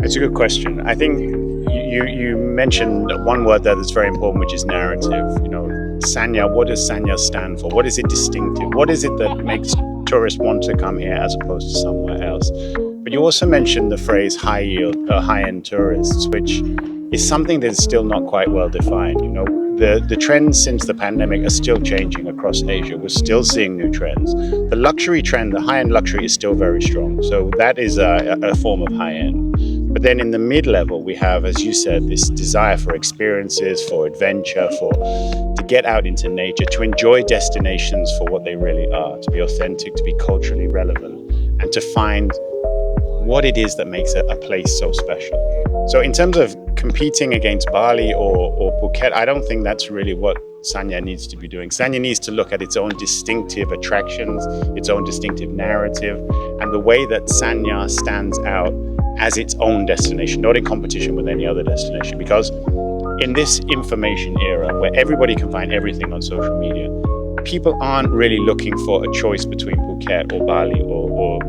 It's a good question. I think you mentioned one word there that's very important, which is narrative. Sanya, what does Sanya stand for? What is it distinctive? What is it that makes tourists want to come here as opposed to somewhere else? But you also mentioned the phrase high yield, high-end tourists, which is something that is still not quite well defined. The trends since the pandemic are still changing across Asia. We're still seeing new trends. The luxury trend, the high-end luxury, is still very strong. So that is a form of high-end. But then in the mid-level, we have, as you said, this desire for experiences, for adventure, to get out into nature, to enjoy destinations for what they really are, to be authentic, to be culturally relevant, and to find what it is that makes a place so special. So in terms of competing against Bali or Phuket, I don't think that's really what Sanya needs to be doing. Sanya needs to look at its own distinctive attractions, its own distinctive narrative, and the way that Sanya stands out as its own destination, not in competition with any other destination. Because in this information era where everybody can find everything on social media, people aren't really looking for a choice between Phuket or Bali or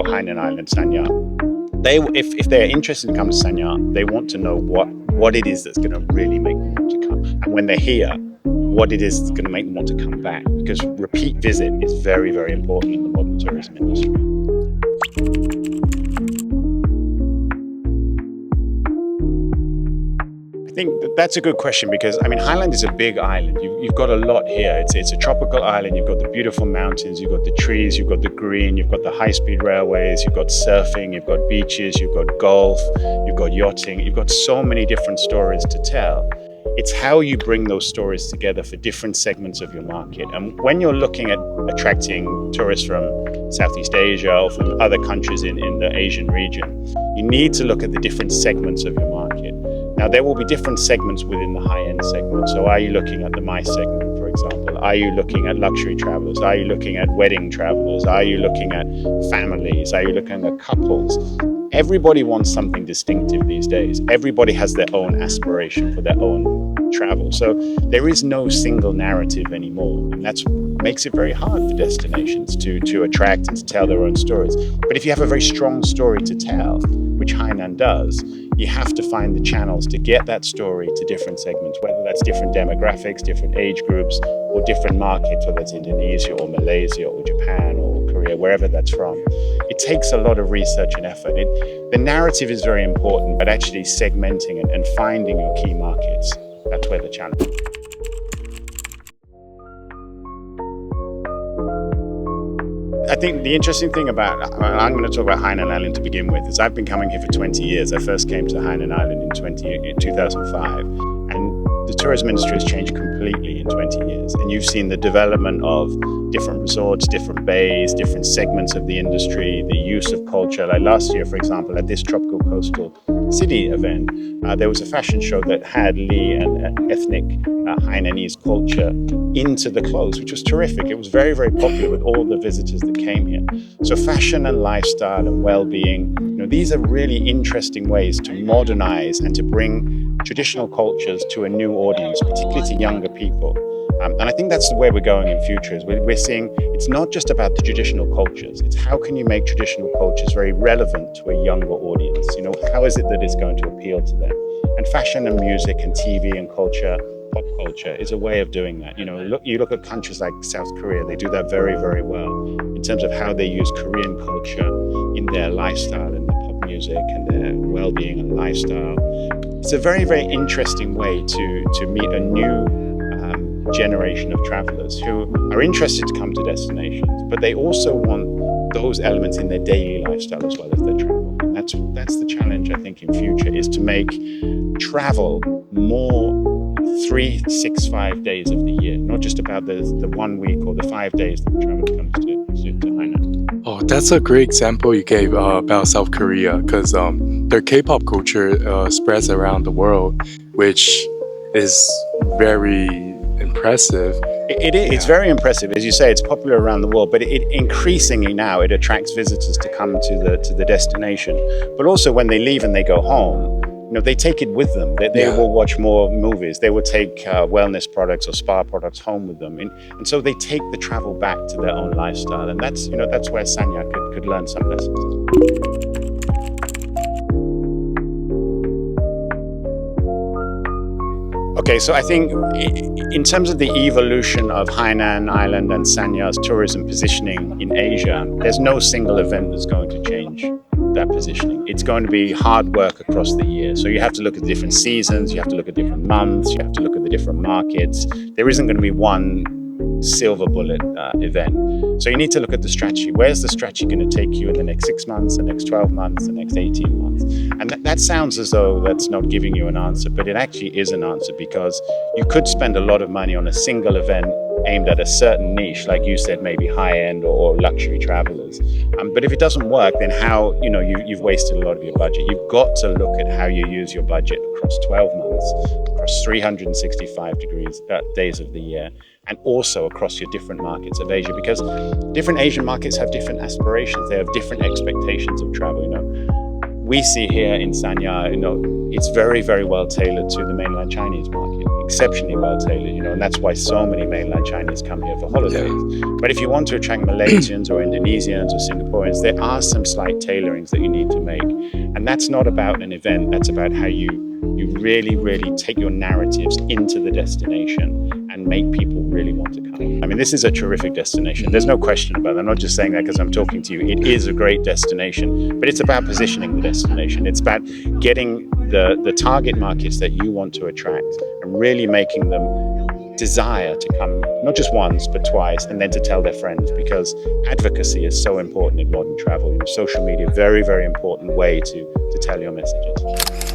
Hainan Island, Sanya. If they're interested in coming to Sanya, they want to know what it is that's going to really make them want to come. And when they're here, what it is that's going to make them want to come back. Because repeat visit is very, very important in the modern tourism industry. I think that's a good question because, Highland is a big island. You've got a lot here. It's a tropical island. You've got the beautiful mountains, you've got the trees, you've got the green, you've got the high-speed railways, you've got surfing, you've got beaches, you've got golf, you've got yachting. You've got so many different stories to tell. It's how you bring those stories together for different segments of your market. And when you're looking at attracting tourists from Southeast Asia or from other countries in the Asian region, you need to look at the different segments of your market. Now, there will be different segments within the high-end segment. So are you looking at the MICE segment, for example? Are you looking at luxury travelers? Are you looking at wedding travelers? Are you looking at families? Are you looking at couples? Everybody wants something distinctive these days. Everybody has their own aspiration for their own travel. So there is no single narrative anymore. And that makes it very hard for destinations to attract and to tell their own stories. But if you have a very strong story to tell, which Hainan does, you have to find the channels to get that story to different segments, whether that's different demographics, different age groups, or different markets, whether it's Indonesia or Malaysia or Japan or Korea, wherever that's from. It takes a lot of research and effort. The narrative is very important, but actually segmenting and finding your key markets, that's where the challenge is. I think the interesting thing I'm going to talk about Hainan Island to begin with, is I've been coming here for 20 years. I first came to Hainan Island in 2005, and the tourism industry has changed completely in 20 years. And you've seen the development of different resorts, different bays, different segments of the industry, the use of culture. Like last year, for example, at this Tropical Coastal City event, there was a fashion show that had Lee and ethnic Hainanese culture into the clothes, which was terrific. It was very, very popular with all the visitors that came here. So fashion and lifestyle and well-being, these are really interesting ways to modernize and to bring traditional cultures to a new audience, particularly to younger people. And I think that's the way we're going in future. Is we're seeing it's not just about the traditional cultures. It's how can you make traditional cultures very relevant to a younger audience? How is it that it's going to appeal to them? And fashion and music and TV and culture, pop culture, is a way of doing that. You look at countries like South Korea. They do that very, very well in terms of how they use Korean culture in their lifestyle and their pop music and their well-being and lifestyle. It's a very, very interesting way to meet a new generation of travelers who are interested to come to destinations, but they also want those elements in their daily lifestyle as well as their travel. And that's the challenge, I think, in future, is to make travel more 365 days of the year, not just about the 1 week or the 5 days that the traveler comes to Hainan. Oh, that's a great example you gave about South Korea, because their K-pop culture spreads around the world, which is very impressive. It is. It's very impressive. As you say, it's popular around the world, but increasingly now it attracts visitors to come to the destination. But also when they leave and they go home, they take it with them. They will watch more movies. They will take wellness products or spa products home with them. And so they take the travel back to their own lifestyle. And that's where Sanya could learn some lessons. Okay, so I think in terms of the evolution of Hainan Island and Sanya's tourism positioning in Asia, there's no single event that's going to change that positioning. It's going to be hard work across the year. So you have to look at the different seasons, you have to look at different months, you have to look at the different markets. There isn't going to be one silver bullet event. So you need to look at the strategy. Where's the strategy going to take you in the next 6 months, the next 12 months, the next 18 months? And that sounds as though that's not giving you an answer, but it actually is an answer, because you could spend a lot of money on a single event aimed at a certain niche, like you said, maybe high-end or luxury travelers. But if it doesn't work, then you've wasted a lot of your budget. You've got to look at how you use your budget across 12 months, across 365 days of the year, and also across your different markets of Asia, because different Asian markets have different aspirations. They have different expectations of travel. We see here in Sanya, it's very, very well tailored to the mainland Chinese market, exceptionally well tailored, and that's why so many mainland Chinese come here for holidays. But if you want to attract Malaysians or Indonesians or Singaporeans, there are some slight tailorings that you need to make. And that's not about an event, that's about how you really, really take your narratives into the destination and make people really want to come. I mean, this is a terrific destination. There's no question about it. I'm not just saying that because I'm talking to you. It is a great destination, but it's about positioning the destination. It's about getting the target markets that you want to attract and really making them desire to come, not just once, but twice, and then to tell their friends, because advocacy is so important in modern travel. Social media, very, very important way to tell your messages.